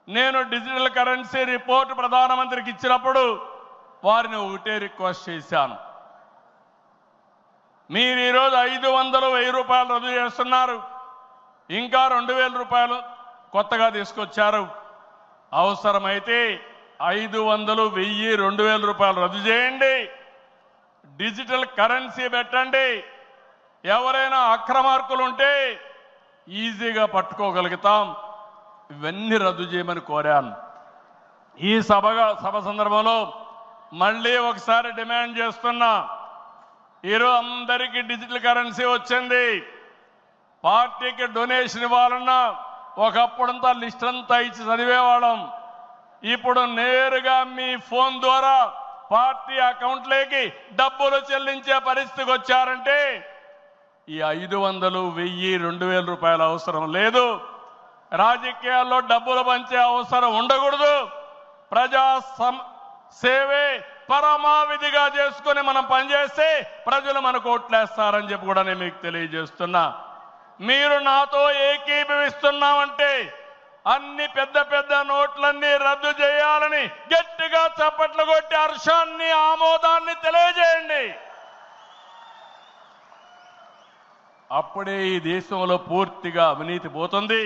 నేను digital currency report ప్రధానమంత్రికి ఇచ్చినప్పుడు వారిని ఒకటే రిక్వెస్ట్ చేశాను. మీరు ఈరోజు 500, 1000 రూపాయలు రద్దు చేస్తున్నారు, ఇంకా 2000 రూపాయలు కొత్తగా తీసుకొచ్చారు. అవసరమైతే 500, 1000, 2000 రూపాయలు రద్దు చేయండి, డిజిటల్ కరెన్సీ పెట్టండి. ఎవరైనా అక్రమార్కులు ఉంటే ఈజీగా పట్టుకోగలుగుతాం. ఇవన్నీ రద్దు చేయమని కోరాను. ఈ సభ సందర్భంలో మళ్ళీ ఒకసారి డిమాండ్ చేస్తున్నా. ఈరోజు అందరికీ డిజిటల్ కరెన్సీ వచ్చింది. పార్టీకి డొనేషన్ ఇవ్వాలన్నా ఒకప్పుడంతా లిస్ట్ అంతా ఇచ్చి చదివేవాళ్ళం. ఇప్పుడు నేరుగా మీ ఫోన్ ద్వారా పార్టీ అకౌంట్లోకి డబ్బులు చెల్లించే పరిస్థితికి వచ్చారంటే ఈ 500, 1000, 2000 రూపాయల అవసరం లేదు. రాజకీయాల్లో డబ్బులు పంచే అవసరం ఉండకూడదు. ప్రజా సేవే పరమావిధిగా చేసుకుని మనం పనిచేస్తే ప్రజలు మనకు ఓట్లేస్తారని చెప్పి కూడా నేను మీకు తెలియజేస్తున్నా. మీరు నాతో ఏకీభవిస్తున్నామంటే అన్ని పెద్ద పెద్ద నోట్లన్నీ రద్దు చేయాలని గట్టిగా చప్పట్లు కొట్టి హర్షాన్ని, ఆమోదాన్ని తెలియజేయండి. అప్పుడే ఈ దేశంలో పూర్తిగా అవినీతి పోతుంది.